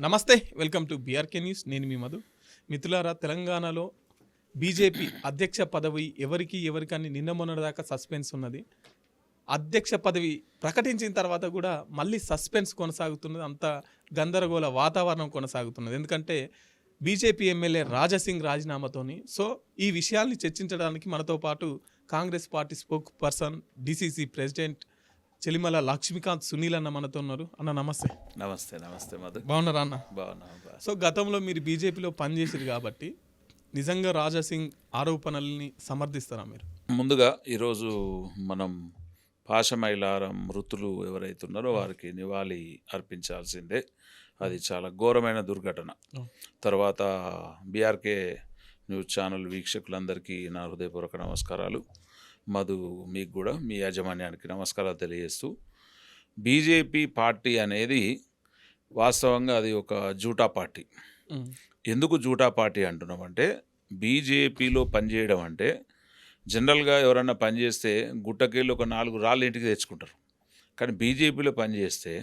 నమస్తే, welcome to BRK news. నేను మీ మధు. మిత్రులారా, తెలంగాణలో బీజేపీ అధ్యక్ష పదవి ఎవరికని నిన్న మొన్నటిదాకా సస్పెన్స్ ఉన్నది. అధ్యక్ష పదవి ప్రకటించిన తర్వాత కూడా మళ్ళీ సస్పెన్స్ కొనసాగుతున్నది. అంత గందరగోళ వాతావరణం కొనసాగుతున్నది. ఎందుకంటే బీజేపీ ఎమ్మెల్యే రాజాసింగ్ రాజీనామాతోని. సో ఈ విషయాల్ని చర్చించడానికి మనతో పాటు Congress party spokesperson, DCC president Chelimala Lakshmikanth Sunil అన్న మనతో ఉన్నారు. అన్న నమస్తే. నమస్తే. నమస్తే మధు. బాగున్నారా అన్న? బాగున్నా. సో గతంలో మీరు బీజేపీలో పనిచేసారు కాబట్టి నిజంగా రాజాసింగ్ ఆరోపణల్ని సమర్థిస్తారా మీరు? ముందుగా ఈరోజు మనం పాశమైలారం మృతులు ఎవరైతే ఉన్నారో వారికి నివాళి అర్పించాల్సిందే. అది చాలా ఘోరమైన దుర్ఘటన. తర్వాత బీఆర్కే న్యూస్ ఛానల్ వీక్షకులందరికీ నా హృదయపూర్వక నమస్కారాలు. మధు, మీకు కూడా మీ యాజమాన్యానికి నమస్కారాలు తెలియజేస్తూ, బీజేపీ పార్టీ అనేది వాస్తవంగా అది ఒక జూటా పార్టీ. ఎందుకు జూటా పార్టీ అంటున్నామంటే, బీజేపీలో పనిచేయడం అంటే జనరల్గా ఎవరన్నా పనిచేస్తే గుట్టకెళ్ళి ఒక 4 రాళ్ళు ఇంటికి తెచ్చుకుంటారు. కానీ బీజేపీలో పనిచేస్తే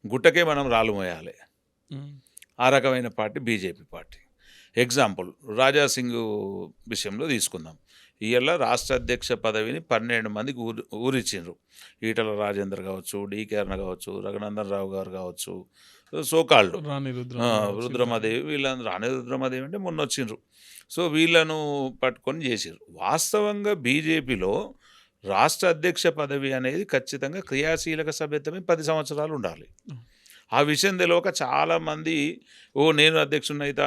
గుట్టకే మనం రాళ్ళు మోయాలి. ఆ రకమైన party BJP party. Example Raja Singh విషయంలో తీసుకుందాం. ఇవాళ రాష్ట్ర అధ్యక్ష పదవిని 12 మందికి ఊరిచ్చిండ్రు. ఈటల రాజేందర్ కావచ్చు, డీకే అరుణ కావచ్చు, రఘునందన్ రావు గారు కావచ్చు, సోకాళ్ళు రుద్రమాదేవి, వీళ్ళందరూ రాణి రుద్రమాదేవి అంటే మొన్న వచ్చిండ్రు. సో వీళ్ళను పట్టుకొని చేసిర్రు. వాస్తవంగా బీజేపీలో రాష్ట్ర అధ్యక్ష పదవి అనేది ఖచ్చితంగా క్రియాశీలక సభ్యత్వమే 10 సంవత్సరాలు ఉండాలి. ఆ విషయం తెలియక చాలామంది నేను అధ్యక్షుడిని అవుతా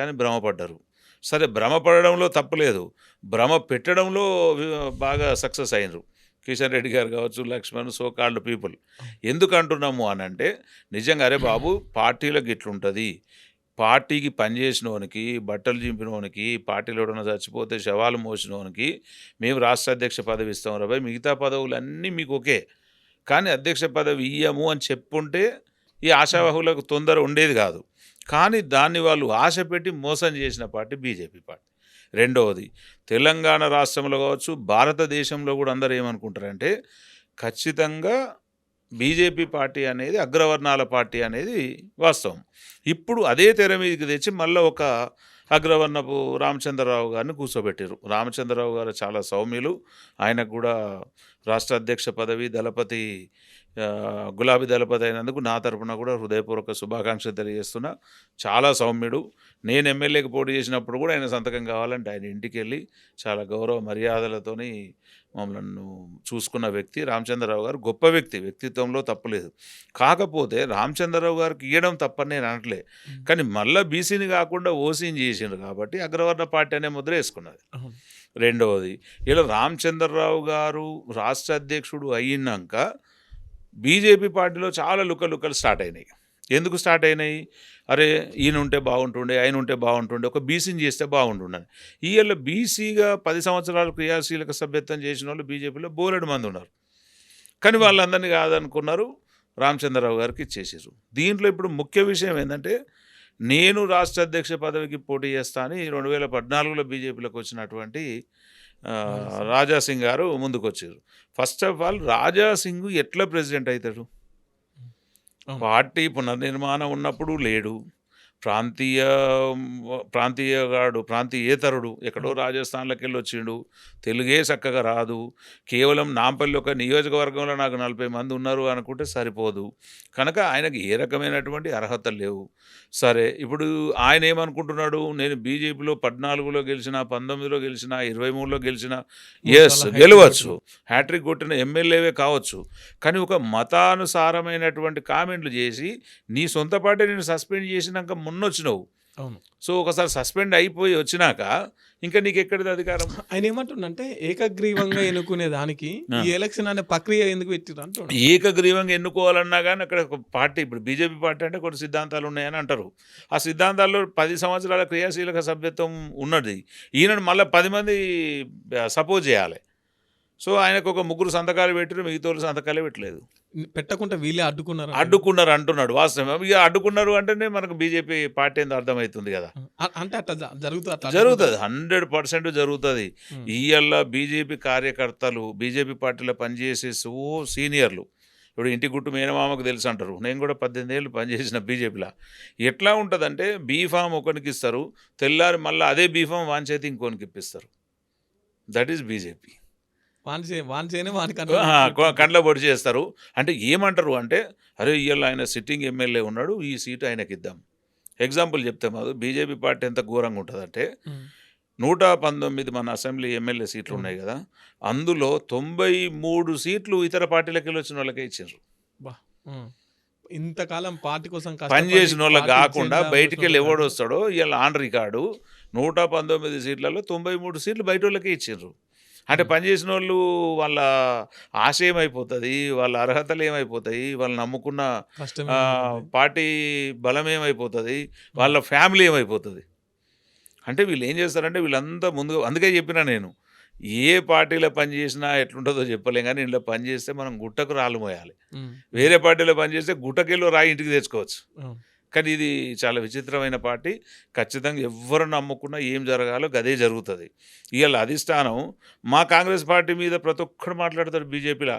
అని భ్రమపడ్డారు. సరే, భ్రమపడడంలో తప్పులేదు, భ్రమ పెట్టడంలో బాగా సక్సెస్ అయినరు. కిషన్ రెడ్డి గారు కావచ్చు, లక్ష్మణ్, సోకాల్డ్ పీపుల్. ఎందుకు అంటున్నాము అని అంటే, నిజంగా అరే బాబు, పార్టీలకు ఇట్లుంటుంది. పార్టీకి పనిచేసినోనికి, బట్టలు చింపినోనికి, పార్టీలో ఎవడన్నా చచ్చిపోతే శవాలు మోసినోనికి మేము రాష్ట్ర అధ్యక్ష పదవి ఇస్తాం రాబాయ్, మిగతా పదవులన్నీ మీకు ఓకే, కానీ అధ్యక్ష పదవి ఇయ్యము అని చెప్పుంటే ఈ ఆశావాహులకు తొందర ఉండేది కాదు. కానీ దాన్ని వాళ్ళు ఆశ పెట్టి మోసం చేసిన పార్టీ బీజేపీ పార్టీ. రెండవది, తెలంగాణ రాష్ట్రంలో కావచ్చు, భారతదేశంలో కూడా అందరూ ఏమనుకుంటారంటే, ఖచ్చితంగా బీజేపీ పార్టీ అనేది అగ్రవర్ణాల పార్టీ అనేది వాస్తవం. ఇప్పుడు అదే తెర మీదకి తెచ్చి మళ్ళీ ఒక అగ్రవర్ణపు రామచంద్రరావు గారిని కూర్చోబెట్టారు. రామచంద్రరావు గారు చాలా సౌమ్యులు. ఆయనకు కూడా రాష్ట్ర అధ్యక్ష పదవి దళపతి, గులాబీ దళపతి అయినందుకు నా తరపున కూడా హృదయపూర్వక శుభాకాంక్షలు తెలియజేస్తున్నా. చాలా సౌమ్యుడు. నేను ఎమ్మెల్యేకి పోటీ చేసినప్పుడు కూడా ఆయన సంతకం కావాలంటే ఆయన ఇంటికి వెళ్ళి చాలా గౌరవ మర్యాదలతోని మమ్మల్ని చూసుకున్న వ్యక్తి రామచంద్రరావు గారు. గొప్ప వ్యక్తి, వ్యక్తిత్వంలో తప్పులేదు. కాకపోతే రామచంద్రరావు గారికి ఇవ్వడం తప్పని నేను అనట్లే, కానీ మళ్ళీ బీసీని కాకుండా ఓసీని చేసిండ్రు కాబట్టి అగ్రవర్ణ పార్టీ అనే ముద్ర వేసుకున్నది. రెండవది, ఇలా రామచంద్రరావు గారు రాష్ట్ర అధ్యక్షుడు అయినాక బీజేపీ పార్టీలో చాలా లుకలు స్టార్ట్ అయినాయి. ఎందుకు స్టార్ట్ అయినాయి? అరే ఈయన ఉంటే బాగుంటుండే, ఆయన ఉంటే బాగుంటుండే, ఒక బీసీని చేస్తే బాగుంటుండే. ఈయన బీసీగా 10 సంవత్సరాలు క్రియాశీలక సభ్యత్వం చేసిన వాళ్ళు బీజేపీలో బోలెడు మంది ఉన్నారు. కానీ వాళ్ళందరినీ కాదనుకున్నారు, రామచంద్రరావు గారికి ఇచ్చేసారు. దీంట్లో ఇప్పుడు ముఖ్య విషయం ఏంటంటే, నేను రాష్ట్ర అధ్యక్ష పదవికి పోటీ చేస్తా అని 2014లో బీజేపీలోకి వచ్చినటువంటి రాజాసింగ్ గారు ముందుకు వచ్చారు. ఫస్ట్ ఆఫ్ ఆల్, రాజాసింగ్ ఎట్లా ప్రెసిడెంట్ అవుతాడు? పార్టీ పునర్నిర్మాణం ఉన్నప్పుడు లేడు. ప్రాంతీయేతరుడు, ఎక్కడో రాజస్థాన్లోకి వెళ్ళి వచ్చిండు. తెలుగే చక్కగా రాదు. కేవలం నాంపల్లి ఒక నియోజకవర్గంలో నాకు 40 మంది ఉన్నారు అనుకుంటే సరిపోదు. కనుక ఆయనకు ఏ రకమైనటువంటి అర్హతలు లేవు. సరే, ఇప్పుడు ఆయన ఏమనుకుంటున్నాడు, నేను బీజేపీలో 14లో గెలిచిన, 19లో గెలిచిన, 23లో గెలిచిన, గెలవచ్చు, హ్యాట్రిక్ కొట్టిన ఎమ్మెల్యేవే కావచ్చు. కానీ ఒక మతానుసారమైనటువంటి కామెంట్లు చేసి నీ సొంత పార్టీ నేను సస్పెండ్ చేసినాక మొన్నొచ్చినావు. అవును. సో ఒకసారి సస్పెండ్ అయిపోయి వచ్చినాక ఇంకా నీకు ఎక్కడిది అధికారం? ఆయన ఏమంటుండంటే, ఏకగ్రీవంగా ఎన్నుకునే దానికి ఈ ఎలక్షన్ అనే ప్రక్రియ ఎందుకు పెట్టిరు అంటాడు. ఏకగ్రీవంగా ఎన్నుకోవాలన్నా కానీ అక్కడ ఒక పార్టీ, ఇప్పుడు బీజేపీ పార్టీ అంటే కొన్ని సిద్ధాంతాలు ఉన్నాయని అంటారు. ఆ సిద్ధాంతాల్లో 10 సంవత్సరాల క్రియాశీలక సభ్యత్వం ఉన్నది. ఈయనను మళ్ళీ 10 మంది సపోజ్ చేయాలి. సో ఆయనకు ఒక 3 సంతకాలు పెట్టారు, మిగతా సంతకాలే పెట్టలేదు. పెట్టకుండా వీళ్ళే అడ్డుకున్నారు అంటున్నాడు. వాస్తవం. ఇక అడ్డుకున్నారు అంటేనే మనకు బీజేపీ పార్టీ ఏందో అర్థమవుతుంది కదా. అంటే అట్లా జరుగుతుంది, 100% జరుగుతుంది. ఇవాళ బీజేపీ కార్యకర్తలు, బీజేపీ పార్టీలో పనిచేసే సీనియర్లు ఇప్పుడు ఇంటి గుట్టు మేనమామకు తెలుసు అంటారు. నేను కూడా 18 ఏళ్ళు పనిచేసిన బీజేపీలో. ఎట్లా ఉంటుందంటే బీఫామ్ ఒకరికి ఇస్తారు, తెల్లారి మళ్ళీ అదే బీఫామ్ వాని చేతి ఇంకోనికి ఇప్పిస్తారు. That is BJP. వానిచేనే కండ్ల పొడి చేస్తారు. అంటే ఏమంటారు అంటే, అరే ఇవాళ ఆయన సిట్టింగ్ ఎమ్మెల్యే ఉన్నాడు, ఈ సీటు ఆయనకి ఇద్దాం. ఎగ్జాంపుల్ చెప్తే మాకు బీజేపీ పార్టీ ఎంత ఘోరంగా ఉంటుందంటే 119 మన అసెంబ్లీ ఎమ్మెల్యే సీట్లు ఉన్నాయి కదా, అందులో 93 సీట్లు ఇతర పార్టీలకు వెళ్ళి వచ్చిన వాళ్ళకే ఇచ్చారు. ఇంతకాలం పార్టీ కోసం పని చేసిన వాళ్ళకి కాకుండా బయటికి వెళ్ళి ఎవడు వస్తాడో ఇవాళ ఆన్ రికార్డు 119 సీట్లలో 93 సీట్లు బయట వాళ్ళకే ఇచ్చారు. అంటే పనిచేసిన వాళ్ళు వాళ్ళ ఆశ ఏమైపోతుంది, వాళ్ళ అర్హతలు ఏమైపోతాయి, వాళ్ళు నమ్ముకున్న పార్టీ బలం ఏమైపోతుంది, వాళ్ళ ఫ్యామిలీ ఏమైపోతుంది. అంటే వీళ్ళు ఏం చేస్తారంటే వీళ్ళంతా ముందుగా, అందుకే చెప్పినా నేను, ఏ పార్టీలో పనిచేసినా ఎట్లుంటుందో చెప్పలేం, కానీ ఇంట్లో పని చేస్తే మనం గుట్టకు రాళ్ళు మోయాలి. వేరే పార్టీలో పనిచేస్తే గుట్టకెళ్ళి రాయి ఇంటికి తెచ్చుకోవచ్చు. కానీ ఇది చాలా విచిత్రమైన పార్టీ. ఖచ్చితంగా ఎవరు నమ్ముకున్నా ఏం జరగాలో అదే జరుగుతుంది. ఇవాళ అధిష్టానం మా కాంగ్రెస్ పార్టీ మీద ప్రతి ఒక్కడు మాట్లాడతాడు బీజేపీలో,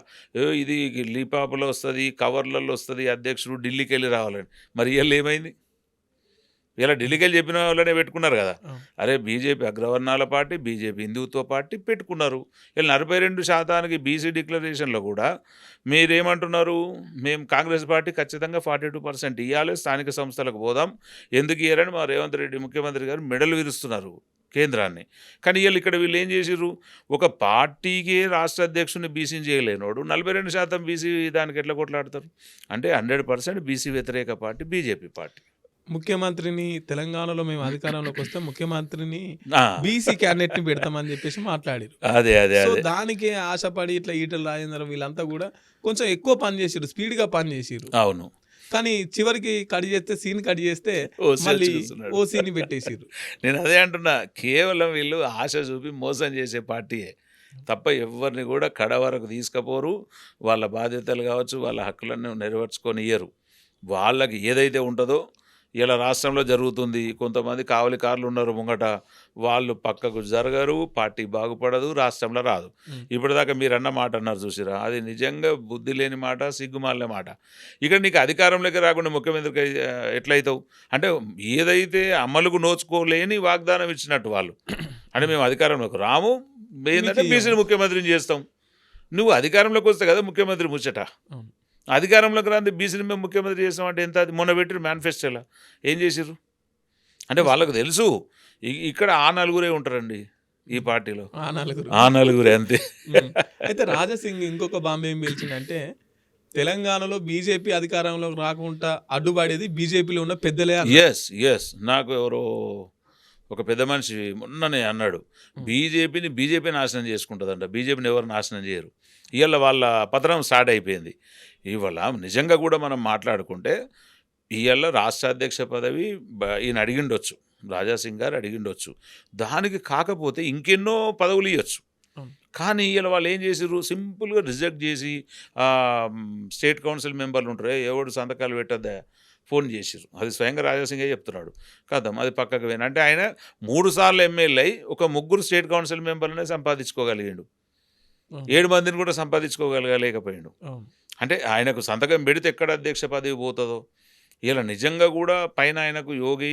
ఇది లీపాపులో వస్తుంది, కవర్లలో వస్తుంది, అధ్యక్షుడు ఢిల్లీకి వెళ్ళి రావాలని. మరి ఇవాళ ఏమైంది? ఇలా ఢిల్లీకి వెళ్ళి చెప్పిన వాళ్ళనే పెట్టుకున్నారు కదా. అరే బీజేపీ అగ్రవర్ణాల పార్టీ, బీజేపీ హిందుత్వ పార్టీ పెట్టుకున్నారు. ఇలా 42% బీసీ డిక్లరేషన్లో కూడా మీరేమంటున్నారు, మేము కాంగ్రెస్ పార్టీ ఖచ్చితంగా 42% ఇవ్వాలి, స్థానిక సంస్థలకు పోదాం, ఎందుకు ఇయ్యారని మా రేవంత్ రెడ్డి ముఖ్యమంత్రి గారు మెడలు విరుస్తున్నారు కేంద్రాన్ని. కానీ వీళ్ళు ఇక్కడ వీళ్ళు ఏం చేసిర్రు, ఒక పార్టీకి రాష్ట్ర అధ్యక్షుడిని బీసీని చేయలేనోడు 42% బీసీ దానికి ఎట్లా కొట్లాడతారు? అంటే 100% బీసీ వ్యతిరేక పార్టీ బీజేపీ పార్టీ. ముఖ్యమంత్రిని తెలంగాణలో మేము అధికారంలోకి వస్తే ముఖ్యమంత్రిని బీసీ క్యాండిడేట్ ని పెడతామని చెప్పేసి మాట్లాడారు. సో దానికే ఆశపడి ఇట్లా ఈటల రాజేందర్ వీళ్ళంతా కూడా కొంచెం ఎక్కువ పని చేసిరు, స్పీడ్ గా పని చేసిరు. అవును. కానీ చివరికి కట్ చేస్తే సీన్ కట్ చేస్తే మళ్ళీ ఓసీని పెట్టేసిరు. నేను అదే అంటున్నా, కేవలం వీళ్ళు ఆశ చూపి మోసం చేసే పార్టీయే తప్ప ఎవరిని కూడా కడ వరకు తీసుకుపోరు. వాళ్ళ బాధ్యతలు కావచ్చు, వాళ్ళ హక్కులను నెరవేర్చుకొని ఇయ్యరు. వాళ్ళకి ఏదైతే ఉంటుందో ఇలా రాష్ట్రంలో జరుగుతుంది. కొంతమంది కావలికారులు ఉన్నారు ముంగట, వాళ్ళు పక్కకు జరగరు, పార్టీ బాగుపడదు, రాష్ట్రంలో రాదు. ఇప్పటిదాకా మీరు అన్న మాట అన్నారు చూసిరా, అది నిజంగా బుద్ధి లేని మాట, సిగ్గుమాలిన మాట. ఇక్కడ నీకు అధికారంలోకి రాకుండా ముఖ్యమంత్రికి ఎట్లయితావు? అంటే ఏదైతే అమలుకు నోచుకోలేని వాగ్దానం ఇచ్చినట్టు వాళ్ళు. అంటే మేము అధికారంలోకి రాము, ఏంటంటే బీసీని ముఖ్యమంత్రిని చేస్తాం. నువ్వు అధికారంలోకి వస్తే కదా ముఖ్యమంత్రి ముచ్చట. అధికారంలోకి రాంది బీసీని మేము ముఖ్యమంత్రి చేస్తామంటే ఎంత? అది మొన్న పెట్టిన మేనిఫెస్టోలో ఏం చేసిర్రు అంటే వాళ్ళకు తెలుసు ఇక్కడ ఆ నలుగురే ఉంటారండి ఈ పార్టీలో, ఆ నలుగురే అంతే. అయితే రాజాసింగ్ ఇంకొక బాంబే ఏం పిలిచిందంటే, తెలంగాణలో బీజేపీ అధికారంలోకి రాకుండా అడ్డుపడేది బీజేపీలో ఉన్న పెద్దలే. ఎస్ నాకు ఎవరో ఒక పెద్ద మనిషి మొన్ననే అన్నాడు, బీజేపీ నాశనం చేసుకుంటుందంట, బీజేపీని ఎవరు నాశనం చేయరు. ఇవాళ వాళ్ళ పతనం స్టార్ట్ అయిపోయింది. ఇవాళ నిజంగా కూడా మనం మాట్లాడుకుంటే ఇవాళ రాష్ట్ర అధ్యక్ష పదవి ఈయన అడిగిండొచ్చు, రాజాసింగ్ గారు అడిగిండొచ్చు, దానికి కాకపోతే ఇంకెన్నో పదవులు ఇవ్వచ్చు. కానీ ఇవాళ వాళ్ళు ఏం చేసారు, సింపుల్గా రిజెక్ట్ చేసి స్టేట్ కౌన్సిల్ మెంబర్లు ఉంటారు, ఎవడు సంతకాలు పెట్టద్దా ఫోన్ చేసిరు. అది స్వయంగా రాజాసింగే చెప్తున్నాడు కదా, అది పక్కకు పోయిన. అంటే ఆయన 3 సార్లు ఎమ్మెల్యే అయి ఒక 3 స్టేట్ కౌన్సిల్ మెంబర్లనే సంపాదించుకోగలిగాడు, 7 మందిని కూడా సంపాదించుకోగలగలేకపోయాడు. అంటే ఆయనకు సంతకం పెడితే ఎక్కడ అధ్యక్ష పదవి పోతుందో. ఇలా నిజంగా కూడా పైన ఆయనకు యోగి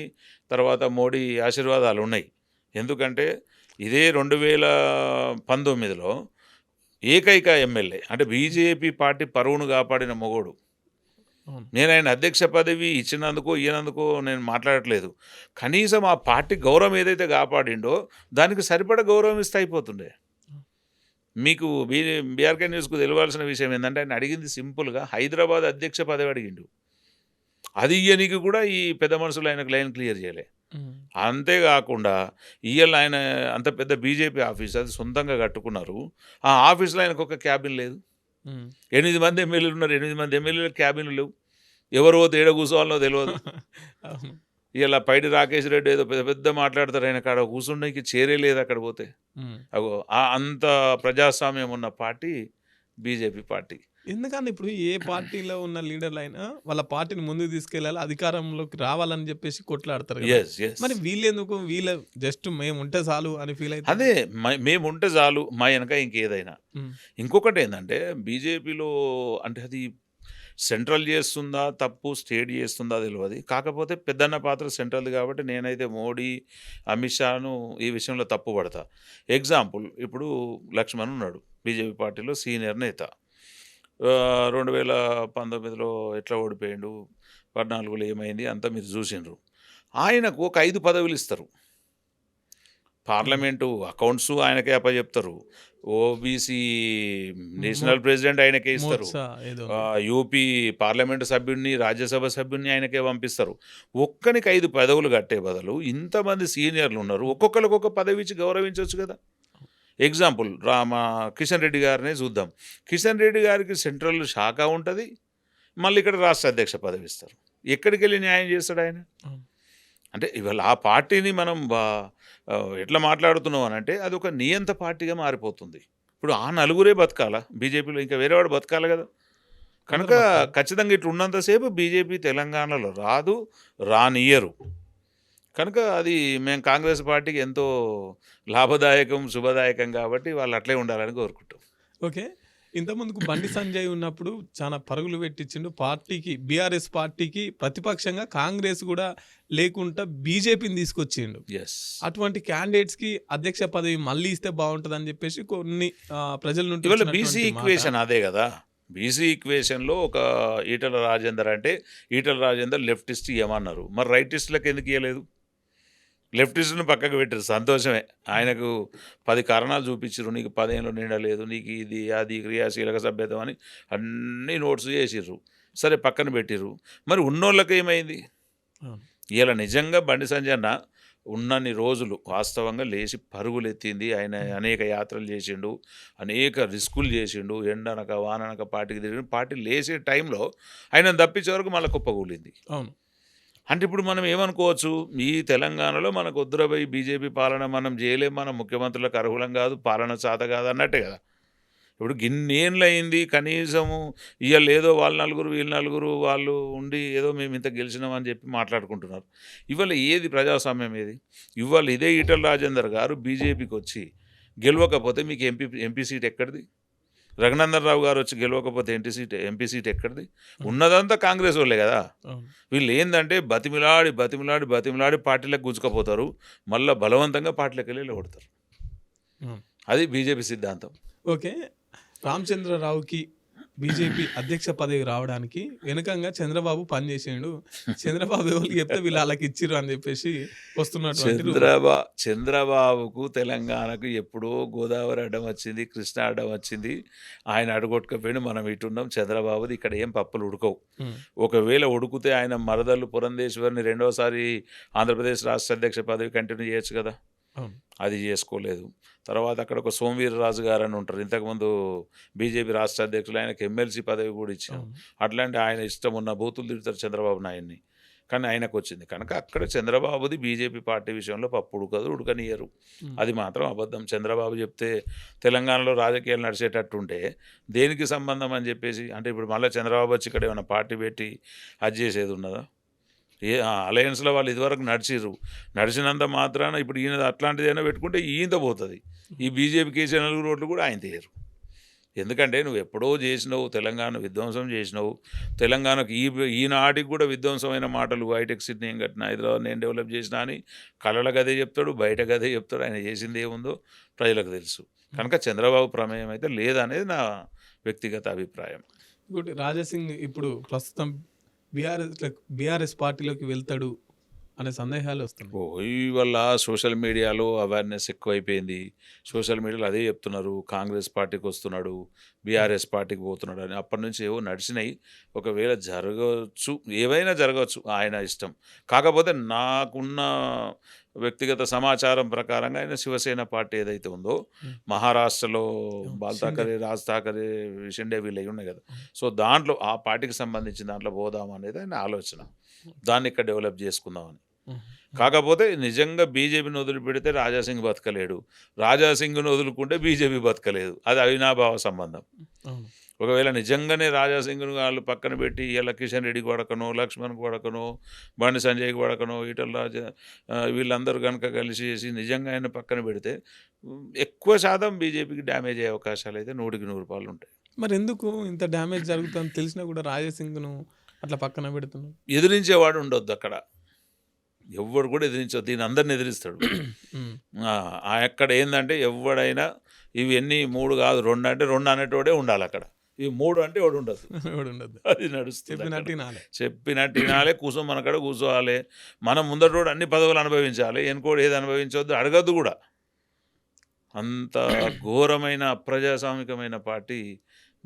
తర్వాత మోడీ ఆశీర్వాదాలు ఉన్నాయి. ఎందుకంటే ఇదే 2019లో ఏకైక ఎమ్మెల్యే, అంటే బీజేపీ పార్టీ పరువును కాపాడిన మొగోడు. నేను ఆయన అధ్యక్ష పదవి ఇచ్చినందుకో ఇయ్యనందుకో నేను మాట్లాడట్లేదు, కనీసం ఆ పార్టీ గౌరవం ఏదైతే కాపాడిండో దానికి సరిపడ గౌరవం ఇస్తే అయిపోతుండే. మీకు బీఆర్కే న్యూస్కు తెలియాల్సిన విషయం ఏంటంటే, ఆయన అడిగింది సింపుల్గా హైదరాబాద్ అధ్యక్ష పదవి అడిగిండు. అది ఇయ్యనికి కూడా ఈ పెద్ద మనుషులు ఆయనకు లైన్ క్లియర్ చేయలే. అంతేకాకుండా ఇయ్యాల ఆయన అంత పెద్ద బీజేపీ ఆఫీస్ అది సొంతంగా కట్టుకున్నారు, ఆ ఆఫీస్లో ఆయనకు ఒక క్యాబిన్ లేదు. 8 మంది ఎమ్మెల్యేలు ఉన్నారు, 8 మంది ఎమ్మెల్యేలకు క్యాబిన్లు లేవు. ఎవరు పోతే ఏడ కూర్చోవాలనో తెలియదు. ఇలా పైడి రాకేష్ రెడ్డి ఏదో పెద్ద పెద్ద మాట్లాడతారు, ఆయన కాడ కూర్చుండకి చేరే లేదు అక్కడ పోతే. అగో అంత ప్రజాస్వామ్యం ఉన్న పార్టీ బీజేపీ పార్టీ. ఎందుకంటే ఇప్పుడు ఏ పార్టీలో ఉన్న లీడర్లు అయినా వాళ్ళ పార్టీని ముందుకు తీసుకెళ్ళాలి, అధికారంలోకి రావాలని చెప్పేసి కొట్లాడతారు. మరి వీళ్ళెందుకు, వీళ్ళ జస్ట్ మేము ఉంటే చాలు అని ఫీల్ అయితే, అదే మేము ఉంటే చాలు మా వెనక ఇంకేదైనా. ఇంకొకటి ఏంటంటే బీజేపీలో అంటే అది సెంట్రల్ చేస్తుందా తప్పు, స్టేట్ చేస్తుందా తెలియదు. కాకపోతే పెద్దన్న పాత్ర సెంట్రల్ది కాబట్టి నేనైతే మోడీ, అమిత్ షాను ఈ విషయంలో తప్పు పడతా. ఎగ్జాంపుల్ ఇప్పుడు లక్ష్మణ్ ఉన్నాడు బీజేపీ పార్టీలో సీనియర్ నేత. 2019లో ఎట్లా ఓడిపోయిండు, 14లో ఏమైంది అంతా మీరు చూసిండ్రు. ఆయనకు ఒక 5 పదవులు ఇస్తారు. పార్లమెంటు అకౌంట్స్ ఆయనకే అప్పచెప్తారు. ఓబీసీ నేషనల్ ప్రెసిడెంట్ ఆయనకే ఇస్తారు. మోర్చా ఏదో యూపీ పార్లమెంటు సభ్యుడిని, రాజ్యసభ సభ్యుడిని ఆయనకే పంపిస్తారు. ఒక్కనికి 5 పదవులు కట్టే బదులు ఇంతమంది సీనియర్లు ఉన్నారు, ఒక్కొక్కరికి ఒక పదవి ఇచ్చి గౌరవించవచ్చు కదా. ఎగ్జాంపుల్ కిషన్ రెడ్డి గారినే చూద్దాం. కిషన్ రెడ్డి గారికి సెంట్రల్ శాఖ ఉంటుంది, మళ్ళీ ఇక్కడ రాష్ట్ర అధ్యక్ష పదవి ఇస్తారు. ఎక్కడికి వెళ్ళి న్యాయం చేస్తాడు ఆయన? అంటే ఇవాళ ఆ పార్టీని మనం ఎట్లా మాట్లాడుతున్నాం అని అంటే అది ఒక నియంత పార్టీగా మారిపోతుంది. ఇప్పుడు ఆ నలుగురే బతకాలా బీజేపీలో, ఇంకా వేరేవాడు బతకాలి కదా. కనుక ఖచ్చితంగా ఇట్లా ఉన్నంతసేపు బీజేపీ తెలంగాణలో రాదు, రానియరు. కనుక అది మేము కాంగ్రెస్ పార్టీకి ఎంతో లాభదాయకం, శుభదాయకం కాబట్టి వాళ్ళు అట్లే ఉండాలని కోరుకుంటాం. ఓకే. ఇంతకుముందుకు బండి సంజయ్ ఉన్నప్పుడు చాలా పరుగులు పెట్టించిండు పార్టీకి, బీఆర్ఎస్ పార్టీకి ప్రతిపక్షంగా కాంగ్రెస్ కూడా లేకుండా బీజేపీని తీసుకొచ్చిండు. ఎస్, అటువంటి క్యాండిడేట్స్కి అధ్యక్ష పదవి మళ్ళీ ఇస్తే బాగుంటుంది అని చెప్పేసి కొన్ని ప్రజల నుండి ఇవాళ వచ్చినటువంటి బీసీ మాట. ఈక్వేషన్ అదే కదా. బీసీ ఈక్వేషన్లో ఒక ఈటల రాజేందర్ అంటే ఈటల రాజేందర్ లెఫ్టిస్ట్ ఇవ్వమన్నారు, మరి రైటిస్టులకు ఎందుకు ఇవ్వలేదు? లెఫ్టిస్ట్ని పక్కకు పెట్టారు, సంతోషమే. ఆయనకు 10 కారణాలు చూపించారు, నీకు 10 ఏళ్ళు నిండలేదు, నీకు ఇది అది క్రియాశీలక సభ్యతం అని అన్ని నోట్స్ చేసిర్రు. సరే పక్కన పెట్టిర్రు. మరి ఉన్నోళ్ళకి ఏమైంది? అవును. ఇలా నిజంగా బండి సంజయ్ అన్న ఉన్నన్ని రోజులు వాస్తవంగా లేచి పరుగులు ఎత్తింది. ఆయన అనేక యాత్రలు చేసిండు, అనేక రిస్కులు చేసిండు, ఎండనక వాననక పార్టీకి తిరిగి పార్టీ లేచే టైంలో ఆయన తప్పించే వరకు మళ్ళీ కుప్పకూలింది. అవును. అంటే ఇప్పుడు మనం ఏమనుకోవచ్చు, ఈ తెలంగాణలో మనకు వద్దురపోయి బీజేపీ పాలన మనం చేయలేం, మనం ముఖ్యమంత్రులకు అర్హులం కాదు, పాలన చేత కాదు అన్నట్టే కదా. ఇప్పుడు గిన్నేళ్ళు అయింది, కనీసము ఇవాళ ఏదో వాళ్ళు నలుగురు వీళ్ళు నలుగురు వాళ్ళు ఉండి ఏదో మేము ఇంత గెలిచినామని చెప్పి మాట్లాడుకుంటున్నారు. ఇవాళ ఏది ప్రజాస్వామ్యం ఏది? ఇవాళ ఇదే ఈటల రాజేందర్ గారు బీజేపీకి వచ్చి గెలవకపోతే మీకు ఎంపీ సీట్ ఎక్కడిది? రఘునందన్ రావు గారు వచ్చి గెలవకపోతే ఎంపీ సీట్ ఎక్కడిది? ఉన్నదంతా కాంగ్రెస్ వాళ్ళే కదా. అవును. వీళ్ళు ఏంటంటే బతిమిలాడి బతిమిలాడి బతిమిలాడి పార్టీలకు గుంజుకపోతారు, మళ్ళీ బలవంతంగా పార్టీలకు వెళ్ళి కొడతారు. అవును. అది బీజేపీ సిద్ధాంతం. ఓకే. రామచంద్రరావుకి బీజేపీ అధ్యక్ష పదవి రావడానికి వెనుకంగా చంద్రబాబు పనిచేసిండు. చంద్రబాబు ఎవరికి చెప్తే వీళ్ళు వాళ్ళకి ఇచ్చిర్రు అని చెప్పేసి వస్తున్నటువంటి చంద్రబాబుకు తెలంగాణకు ఎప్పుడో గోదావరి అడ్డం వచ్చింది, కృష్ణ అడ్డం వచ్చింది, ఆయన అడగొట్టుకపోయిన మనం ఇటున్నాం. చంద్రబాబుది ఇక్కడ ఏం పప్పులు ఉడకవు. ఒకవేళ ఉడికితే ఆయన మరదలు పురంధేశ్వరిని రెండోసారి ఆంధ్రప్రదేశ్ రాష్ట్ర అధ్యక్ష పదవి కంటిన్యూ చేయొచ్చు కదా. అవును. అది చేసుకోలేదు. తర్వాత అక్కడ ఒక సోమవీర్రాజు గారు అని ఉంటారు, ఇంతకుముందు బీజేపీ రాష్ట్ర అధ్యక్షులు, ఆయనకు ఎమ్మెల్సీ పదవి కూడా ఇచ్చాం. అవును. అట్లాంటి ఆయన ఇష్టం ఉన్న బూతులు తిడతారు చంద్రబాబు నాయుడిని, కానీ ఆయనకు వచ్చింది. కనుక అక్కడ చంద్రబాబుది బీజేపీ పార్టీ విషయంలో పప్పు ఉడకదు, ఉడకనియరు. అది మాత్రం అబద్ధం. చంద్రబాబు చెప్తే తెలంగాణలో రాజకీయాలు నడిచేటట్టు ఉంటే దేనికి సంబంధం అని చెప్పేసి, అంటే ఇప్పుడు మళ్ళీ చంద్రబాబు వచ్చి ఇక్కడ ఏమైనా పార్టీ పెట్టి అది చేసేది ఉన్నదా? అలయన్స్లో వాళ్ళు ఇదివరకు నడిచినంత మాత్రాన ఇప్పుడు ఈయన అట్లాంటిదైనా పెట్టుకుంటే ఈయనతో పోతుంది. ఈ బీజేపీకి వేసే 4 ఓట్లు కూడా ఆయన తీయరు. ఎందుకంటే నువ్వు ఎప్పుడో చేసినావు, తెలంగాణ విధ్వంసం చేసినావు. తెలంగాణకు ఈనాటికి కూడా విధ్వంసమైన మాటలు, హైటెక్ సిటీ నేను కట్టిన, హైదరాబాద్ నేను డెవలప్ చేసినా అని కళలకు అదే చెప్తాడు, బయటకు అదే చెప్తాడు. ఆయన చేసింది ఏముందో ప్రజలకు తెలుసు. కనుక చంద్రబాబు ప్రమేయం అయితే లేదనేది నా వ్యక్తిగత అభిప్రాయం. ఇంకోటి రాజాసింగ్ ఇప్పుడు ప్రస్తుతం బీఆర్ఎస్ పార్టీలోకి వెళ్తాడు అనే సందేహాలు వస్తున్నాయి. ఇవల్ల సోషల్ మీడియాలో అవేర్నెస్ ఎక్కువైపోయింది. సోషల్ మీడియాలో అదే చెప్తున్నారు, కాంగ్రెస్ పార్టీకి వస్తున్నాడు, బీఆర్ఎస్ పార్టీకి పోతున్నాడు అని. అప్పటి నుంచి ఏవో నడిచినాయి. ఒకవేళ జరగవచ్చు, ఏవైనా జరగవచ్చు, ఆయన ఇష్టం. కాకపోతే నాకున్న వ్యక్తిగత సమాచారం ప్రకారంగా ఆయన శివసేన పార్టీ ఏదైతే ఉందో, మహారాష్ట్రలో బాల్ ఠాకరే, రాజ్ ఠాకరే, షిండే వీళ్ళు ఉన్నాయి కదా, సో దాంట్లో ఆ పార్టీకి సంబంధించిన దాంట్లో పోదాం అనేది ఆయన ఆలోచన. దాన్ని ఇక్కడ డెవలప్ చేసుకుందామని. కాకపోతే నిజంగా బీజేపీని వదిలిపెడితే రాజాసింగ్ బతకలేడు, రాజాసింగ్ను వదులుకుంటే బీజేపీ బతకలేదు. అది అవినాభావ సంబంధం. ఒకవేళ నిజంగానే రాజాసింగ్ను వాళ్ళు పక్కన పెట్టి ఇలా కిషన్ రెడ్డికి వడకనో, లక్ష్మణ్కి వడకనో, బండి సంజయ్కి వడకనో, ఈటల రాజా వీళ్ళందరూ కనుక కలిసి చేసి నిజంగా ఆయన పక్కన పెడితే ఎక్కువ శాతం బీజేపీకి డ్యామేజ్ అయ్యే అవకాశాలు అయితే 100% ఉంటాయి. మరి ఎందుకు ఇంత డ్యామేజ్ జరుగుతుందని తెలిసినా కూడా రాజాసింగ్ను అట్లా పక్కన పెడుతున్నావు? ఎదిరించేవాడు ఉండొద్దు అక్కడ. ఎవ్వడు కూడా ఎదిరించొద్దు. దీన్ని అందరిని ఎదిరిస్తాడు. ఉమ్. అక్కడ ఏందంటే ఎవడైనా ఇవి ఎన్ని 3 కాదు 2 అంటే 2 అనేటోడే ఉండాలి అక్కడ. ఇవి 3 అంటే ఎవడు ఉండదు. ఎవడు ఉండదు. అది నడుస్తుంది చెప్పినట్టు అక్కడ. వినాలి. చెప్పినట్టు వినాలి. మన కాడ కూర్చోవాలి. మనం ముందటోడు అన్ని పదవులు అనుభవించాలి. వెనుకోడు ఏది అనుభవించవద్దు, అడగద్దు కూడా. అంత ఘోరమైన అప్రజాస్వామికమైన పార్టీ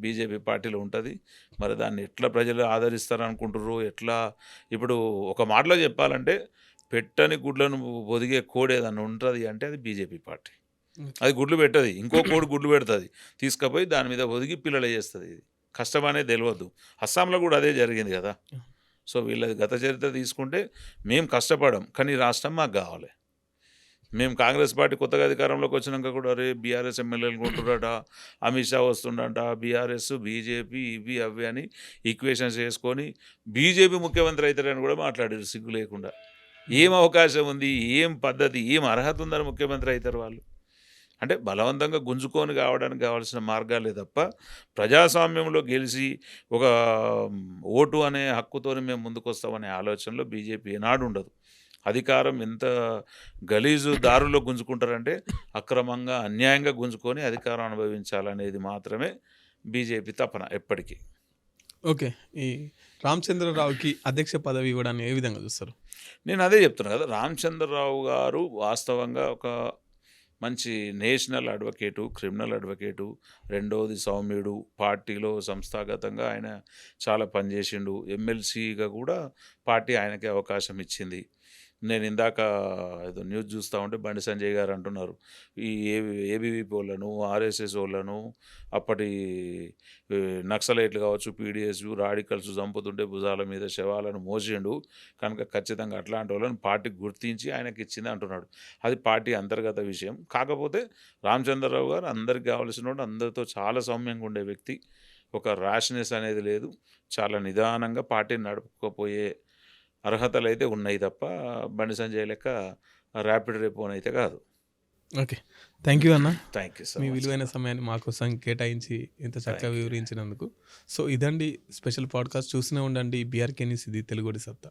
బీజేపీ పార్టీలో ఉంటుంది. మరి దాన్ని ఎట్లా ప్రజలు ఆదరిస్తారు అనుకుంటుర్రు, ఎట్లా ఇప్పుడు ఒక మాటలో చెప్పాలంటే పెట్టని గుడ్లను ఒదిగే కోడి ఏదన్నా ఉంటుంది అంటే అది బీజేపీ పార్టీ. అది గుడ్లు పెట్టదు, ఇంకో కోడి గుడ్లు పెడుతుంది, తీసుకుపోయి దాని మీద ఒదిగి పిల్లలు చేస్తుంది. ఇది కష్టం అనేది తెలియదు. అస్సాంలో కూడా అదే జరిగింది కదా. సో వీళ్ళది గత చరిత్ర తీసుకుంటే మేము కష్టపడం, కానీ ఈ రాష్ట్రం మాకు కావాలి. మేము కాంగ్రెస్ పార్టీ కొత్తగా అధికారంలోకి వచ్చినాక కూడా అరే బీఆర్ఎస్ ఎమ్మెల్యేలు కొంటున్నారట, అమిత్ షా వస్తుండట, బీఆర్ఎస్ బీజేపీ ఇవి అవి అని ఈక్వేషన్స్ వేసుకొని బీజేపీ ముఖ్యమంత్రి అవుతారని కూడా మాట్లాడారు సిగ్గు లేకుండా. ఏం అవకాశం ఉంది, ఏం పద్ధతి, ఏం అర్హత ఉందని ముఖ్యమంత్రి అవుతారు వాళ్ళు? అంటే బలవంతంగా గుంజుకొని కావడానికి కావాల్సిన మార్గాలే తప్ప ప్రజాస్వామ్యంలో గెలిచి ఒక ఓటు అనే హక్కుతోని మేము ముందుకు వస్తామనే ఆలోచనలో బీజేపీ ఏనాడు ఉండదు. అధికారం ఎంత గలీజు దారుల్లో గుంజుకుంటారంటే అక్రమంగా అన్యాయంగా గుంజుకొని అధికారం అనుభవించాలనేది మాత్రమే బీజేపీ తపన ఎప్పటికీ. ఓకే, ఈ రామచంద్రరావుకి అధ్యక్ష పదవి ఇవ్వడాన్ని ఏ విధంగా చూస్తారు? నేను అదే చెప్తున్నా కదా, రామచంద్రరావు గారు వాస్తవంగా ఒక మంచి నేషనల్ అడ్వకేటు, క్రిమినల్ అడ్వకేటు, రెండవది సౌమ్యుడు, పార్టీలో సంస్థాగతంగా ఆయన చాలా పనిచేసిండు. ఎమ్మెల్సీగా కూడా పార్టీ ఆయనకే అవకాశం ఇచ్చింది. నేను ఇందాక ఏదో న్యూస్ చూస్తూ ఉంటే బండి సంజయ్ గారు అంటున్నారు ఈ ఏబీవీపీ వాళ్ళను, ఆర్ఎస్ఎస్ వాళ్ళను, అప్పటి నక్సలైట్లు కావచ్చు, పీడిఎస్ రాడికల్స్ చంపుతుంటే భుజాల మీద శవాలను మోసిండు కనుక ఖచ్చితంగా అట్లాంటి వాళ్ళని పార్టీ గుర్తించి ఆయనకి ఇచ్చింది అంటున్నాడు. అది పార్టీ అంతర్గత విషయం. కాకపోతే రామచంద్రరావు గారు అందరికి కావాల్సిన వాడు, అందరితో చాలా సౌమ్యంగా ఉండే వ్యక్తి. ఒక ర్యాష్నెస్ అనేది లేదు. చాలా నిదానంగా పార్టీని నడుపుకోపోయే అర్హతలు అయితే ఉన్నాయి తప్ప బండి సంజయ్ లెక్క ర్యాపిడ్ రెపోన్ అయితే కాదు. ఓకే, థ్యాంక్ యూ అన్న. Thank you so me much. విలువైన సమయాన్ని మా కోసం కేటాయించి ఇంత చక్కగా వివరించినందుకు. సో ఇదండి స్పెషల్ పాడ్కాస్ట్. చూస్తూనే ఉండండి బీఆర్కే న్యూస్, ఇది తెలుగుడి సత్తా.